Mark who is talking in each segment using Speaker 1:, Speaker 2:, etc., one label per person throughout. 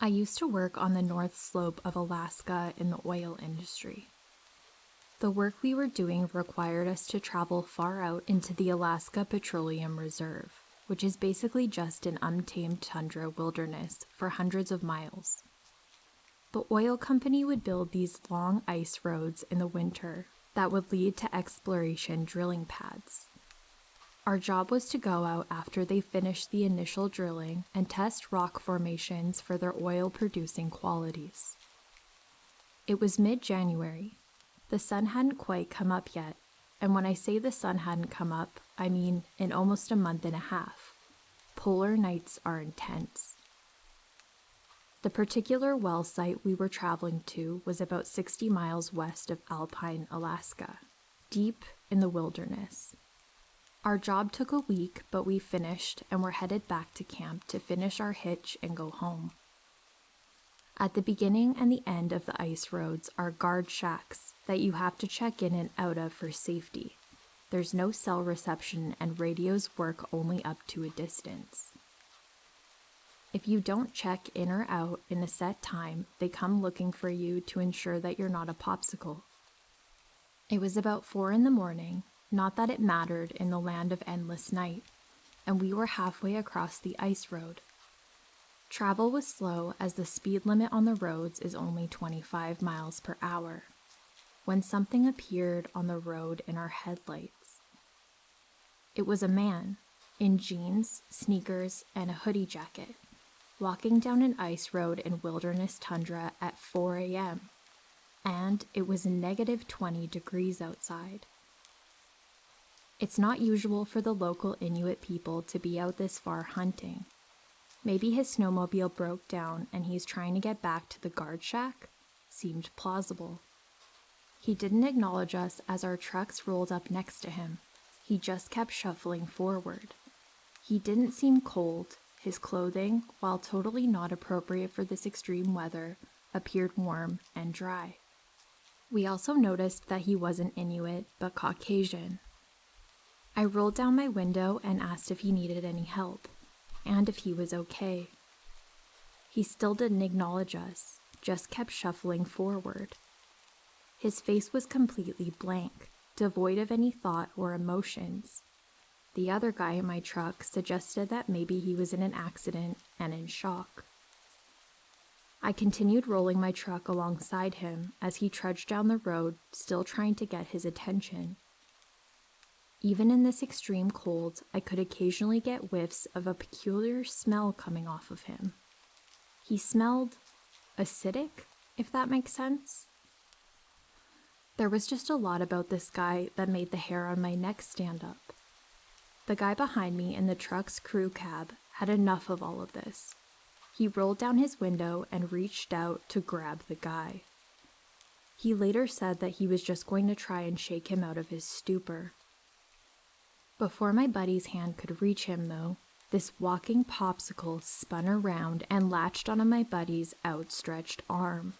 Speaker 1: I used to work on the north slope of Alaska in the oil industry. The work we were doing required us to travel far out into the Alaska Petroleum Reserve, which is basically just an untamed tundra wilderness for hundreds of miles. The oil company would build these long ice roads in the winter that would lead to exploration drilling pads. Our job was to go out after they finished the initial drilling and test rock formations for their oil-producing qualities. It was mid-January. The sun hadn't quite come up yet, and when I say the sun hadn't come up, I mean in almost a month and a half. Polar nights are intense. The particular well site we were traveling to was about 60 miles west of Alpine, Alaska, deep in the wilderness. Our job took a week, but we finished and were headed back to camp to finish our hitch and go home. At the beginning and the end of the ice roads are guard shacks that you have to check in and out of for safety. There's no cell reception and radios work only up to a distance. If you don't check in or out in a set time, they come looking for you to ensure that you're not a popsicle. It was about 4 a.m, not that it mattered in the land of endless night, and we were halfway across the ice road. Travel was slow as the speed limit on the roads is only 25 miles per hour, when something appeared on the road in our headlights. It was a man, in jeans, sneakers, and a hoodie jacket, walking down an ice road in wilderness tundra at 4 a.m., and it was -20 degrees outside. It's not usual for the local Inuit people to be out this far hunting. Maybe his snowmobile broke down and he's trying to get back to the guard shack? Seemed plausible. He didn't acknowledge us as our trucks rolled up next to him. He just kept shuffling forward. He didn't seem cold. His clothing, while totally not appropriate for this extreme weather, appeared warm and dry. We also noticed that he wasn't Inuit, but Caucasian. I rolled down my window and asked if he needed any help, and if he was okay. He still didn't acknowledge us, just kept shuffling forward. His face was completely blank, devoid of any thought or emotions. The other guy in my truck suggested that maybe he was in an accident and in shock. I continued rolling my truck alongside him as he trudged down the road, still trying to get his attention. Even in this extreme cold, I could occasionally get whiffs of a peculiar smell coming off of him. He smelled acidic, if that makes sense. There was just a lot about this guy that made the hair on my neck stand up. The guy behind me in the truck's crew cab had enough of all of this. He rolled down his window and reached out to grab the guy. He later said that he was just going to try and shake him out of his stupor. Before my buddy's hand could reach him, though, this walking popsicle spun around and latched onto my buddy's outstretched arm.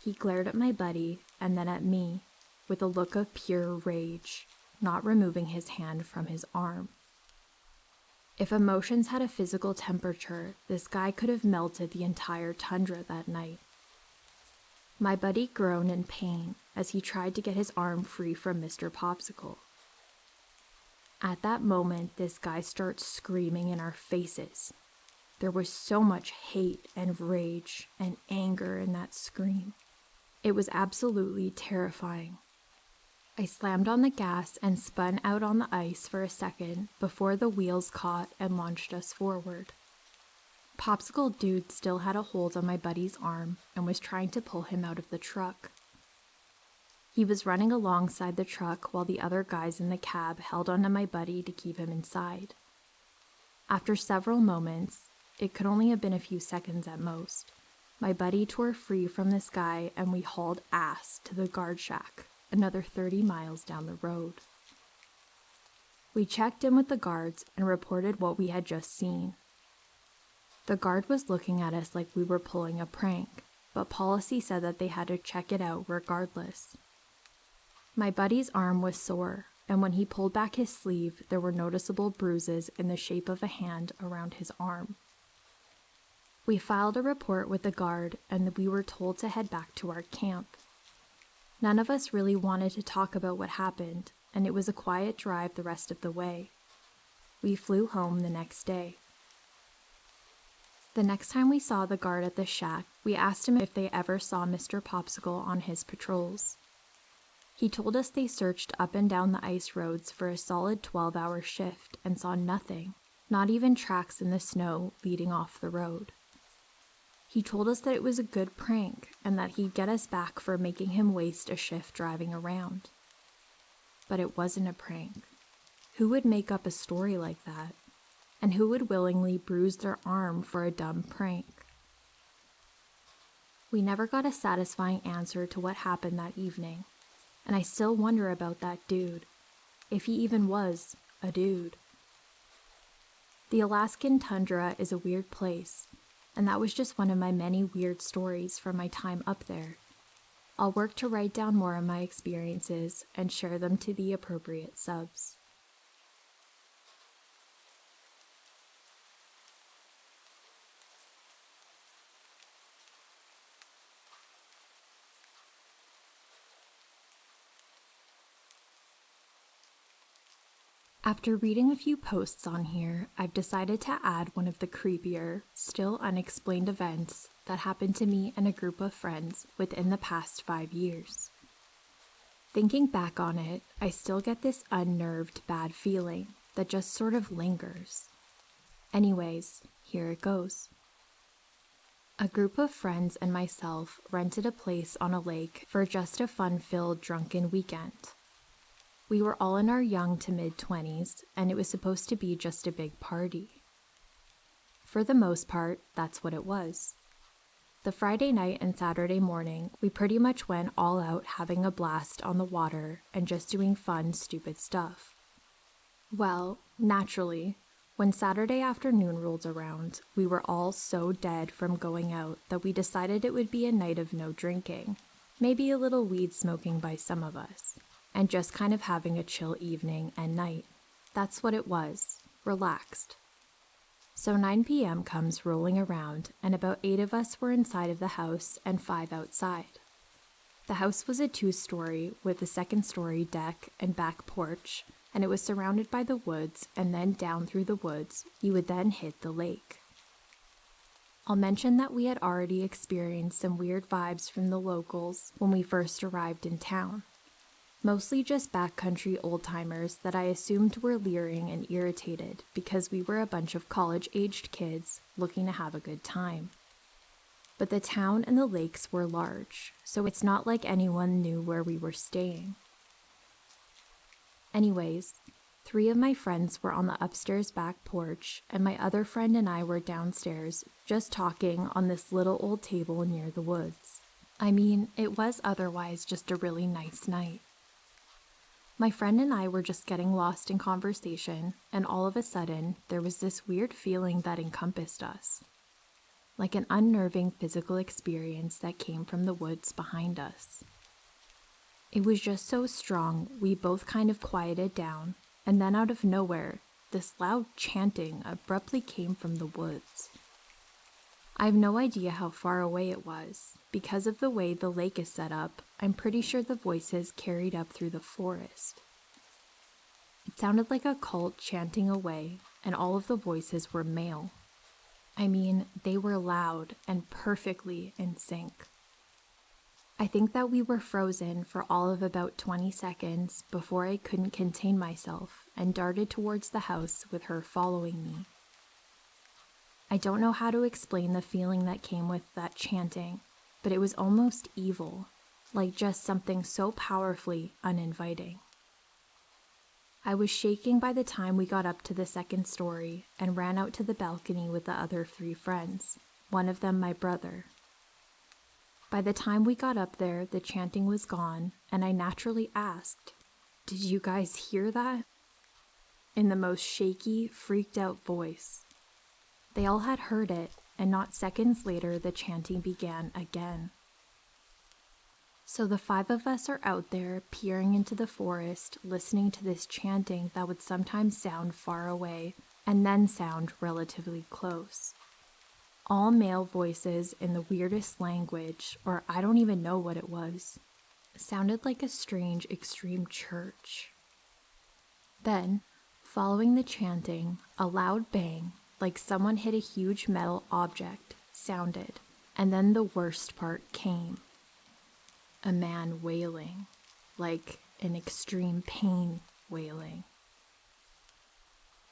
Speaker 1: He glared at my buddy and then at me with a look of pure rage, not removing his hand from his arm. If emotions had a physical temperature, this guy could have melted the entire tundra that night. My buddy groaned in pain as he tried to get his arm free from Mr. Popsicle. At that moment, this guy starts screaming in our faces. There was so much hate and rage and anger in that scream. It was absolutely terrifying. I slammed on the gas and spun out on the ice for a second before the wheels caught and launched us forward. Popsicle Dude still had a hold on my buddy's arm and was trying to pull him out of the truck. He was running alongside the truck while the other guys in the cab held onto my buddy to keep him inside. After several moments, it could only have been a few seconds at most, my buddy tore free from this guy and we hauled ass to the guard shack, another 30 miles down the road. We checked in with the guards and reported what we had just seen. The guard was looking at us like we were pulling a prank, but policy said that they had to check it out regardless. My buddy's arm was sore, and when he pulled back his sleeve, there were noticeable bruises in the shape of a hand around his arm. We filed a report with the guard and we were told to head back to our camp. None of us really wanted to talk about what happened, and it was a quiet drive the rest of the way. We flew home the next day. The next time we saw the guard at the shack, we asked him if they ever saw Mr. Popsicle on his patrols. He told us they searched up and down the ice roads for a solid 12-hour shift and saw nothing, not even tracks in the snow leading off the road. He told us that it was a good prank and that he'd get us back for making him waste a shift driving around. But it wasn't a prank. Who would make up a story like that? And who would willingly bruise their arm for a dumb prank? We never got a satisfying answer to what happened that evening, and I still wonder about that dude, if he even was a dude. The Alaskan tundra is a weird place, and that was just one of my many weird stories from my time up there. I'll work to write down more of my experiences and share them to the appropriate subs. After reading a few posts on here, I've decided to add one of the creepier, still unexplained events that happened to me and a group of friends within the past 5 years. Thinking back on it, I still get this unnerved bad feeling that just sort of lingers. Anyways, here it goes. A group of friends and myself rented a place on a lake for just a fun-filled drunken weekend. We were all in our young to mid-20s, and it was supposed to be just a big party. For the most part, that's what it was. The Friday night and Saturday morning, we pretty much went all out having a blast on the water and just doing fun, stupid stuff. Well, naturally, when Saturday afternoon rolled around, we were all so dead from going out that we decided it would be a night of no drinking, maybe a little weed smoking by some of us, and just kind of having a chill evening and night. That's what it was, relaxed. So 9 p.m. comes rolling around, and about 8 of us were inside of the house and 5 outside. The house was a 2-story with a 2nd-story deck and back porch, and it was surrounded by the woods, and then down through the woods, you would then hit the lake. I'll mention that we had already experienced some weird vibes from the locals when we first arrived in town. Mostly just backcountry old-timers that I assumed were leering and irritated because we were a bunch of college-aged kids looking to have a good time. But the town and the lakes were large, so it's not like anyone knew where we were staying. Anyways, 3 of my friends were on the upstairs back porch, and my other friend and I were downstairs just talking on this little old table near the woods. I mean, it was otherwise just a really nice night. My friend and I were just getting lost in conversation, and all of a sudden, there was this weird feeling that encompassed us. Like an unnerving physical experience that came from the woods behind us. It was just so strong, we both kind of quieted down, and then out of nowhere, this loud chanting abruptly came from the woods. I have no idea how far away it was. Because of the way the lake is set up, I'm pretty sure the voices carried up through the forest. It sounded like a cult chanting away, and all of the voices were male. I mean, they were loud and perfectly in sync. I think that we were frozen for all of about 20 seconds before I couldn't contain myself and darted towards the house with her following me. I don't know how to explain the feeling that came with that chanting, but it was almost evil, like just something so powerfully uninviting. I was shaking by the time we got up to the 2nd story and ran out to the balcony with the other 3 friends, one of them my brother. By the time we got up there, the chanting was gone, and I naturally asked, "Did you guys hear that?" In the most shaky, freaked out voice. They all had heard it, and not seconds later the chanting began again. So the 5 of us are out there, peering into the forest, listening to this chanting that would sometimes sound far away, and then sound relatively close. All male voices in the weirdest language, or I don't even know what it was. It sounded like a strange, extreme church. Then, following the chanting, a loud bang, like someone hit a huge metal object, sounded, and then the worst part came. A man wailing, like an extreme pain wailing.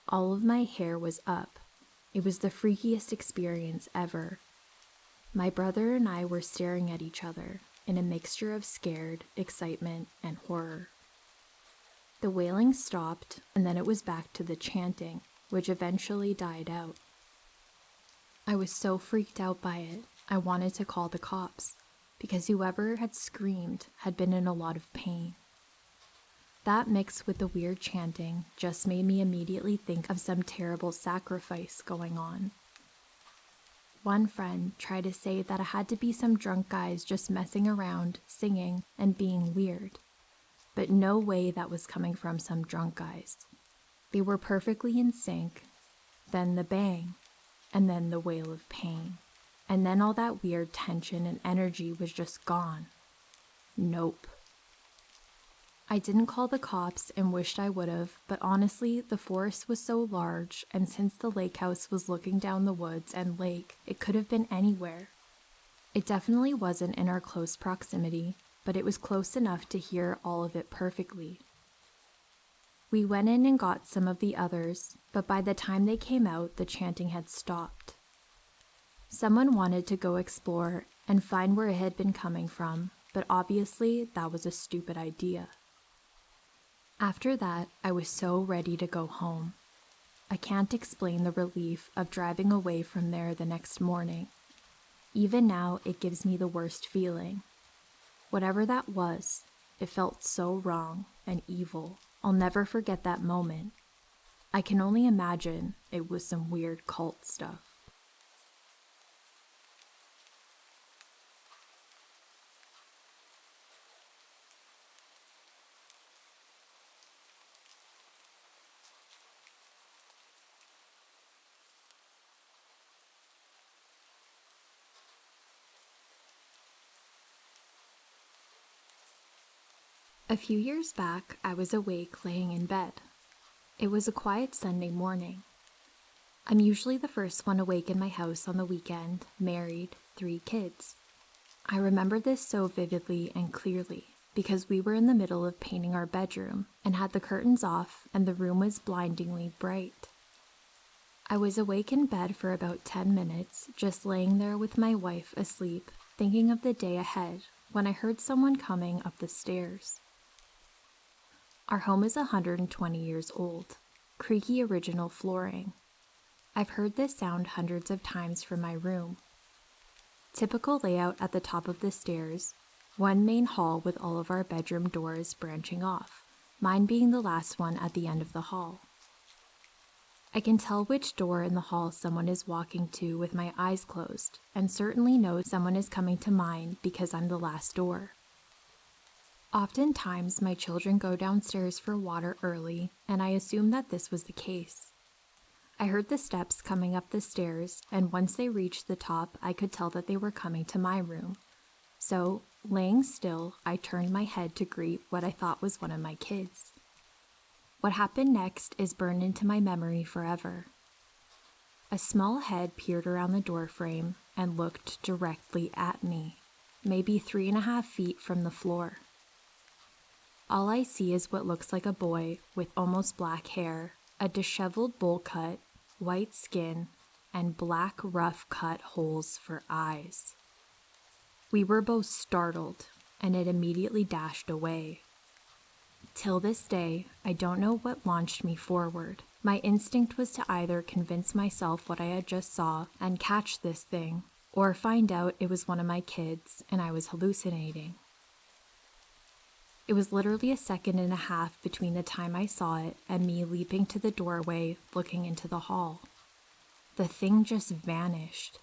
Speaker 1: All of my hair was up. It was the freakiest experience ever. My brother and I were staring at each other in a mixture of scared, excitement, and horror. The wailing stopped, and then it was back to the chanting, which eventually died out. I was so freaked out by it, I wanted to call the cops, because whoever had screamed had been in a lot of pain. That mixed with the weird chanting just made me immediately think of some terrible sacrifice going on. One friend tried to say that it had to be some drunk guys just messing around, singing, and being weird. But no way that was coming from some drunk guys. They were perfectly in sync, then the bang, and then the wail of pain. And then all that weird tension and energy was just gone. Nope. I didn't call the cops and wished I would have, but honestly, the forest was so large, and since the lake house was looking down the woods and lake, it could have been anywhere. It definitely wasn't in our close proximity, but it was close enough to hear all of it perfectly. We went in and got some of the others, but by the time they came out, the chanting had stopped. Someone wanted to go explore and find where it had been coming from, but obviously that was a stupid idea. After that, I was so ready to go home. I can't explain the relief of driving away from there the next morning. Even now, it gives me the worst feeling. Whatever that was, it felt so wrong and evil. I'll never forget that moment. I can only imagine it was some weird cult stuff. A few years back, I was awake laying in bed. It was a quiet Sunday morning. I'm usually the first one awake in my house on the weekend, married, 3 kids. I remember this so vividly and clearly because we were in the middle of painting our bedroom and had the curtains off and the room was blindingly bright. I was awake in bed for about 10 minutes, just laying there with my wife asleep, thinking of the day ahead, when I heard someone coming up the stairs. Our home is 120 years old, creaky original flooring. I've heard this sound hundreds of times from my room. Typical layout at the top of the stairs, one main hall with all of our bedroom doors branching off, mine being the last one at the end of the hall. I can tell which door in the hall someone is walking to with my eyes closed, and certainly know someone is coming to mine because I'm the last door. Oftentimes, my children go downstairs for water early, and I assumed that this was the case. I heard the steps coming up the stairs, and once they reached the top, I could tell that they were coming to my room. So, laying still, I turned my head to greet what I thought was one of my kids. What happened next is burned into my memory forever. A small head peered around the doorframe and looked directly at me, maybe 3.5 feet from the floor. All I see is what looks like a boy with almost black hair, a disheveled bowl cut, white skin, and black rough cut holes for eyes. We were both startled, and it immediately dashed away. Till this day, I don't know what launched me forward. My instinct was to either convince myself what I had just saw and catch this thing, or find out it was one of my kids and I was hallucinating. It was literally 1.5 seconds between the time I saw it and me leaping to the doorway, looking into the hall. The thing just vanished.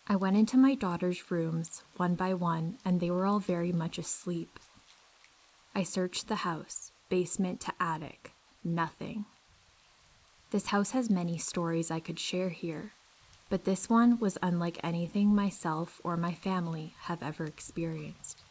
Speaker 1: I went into my daughter's rooms, one by one, and they were all very much asleep. I searched the house, basement to attic, nothing. This house has many stories I could share here, But this one was unlike anything myself or my family have ever experienced.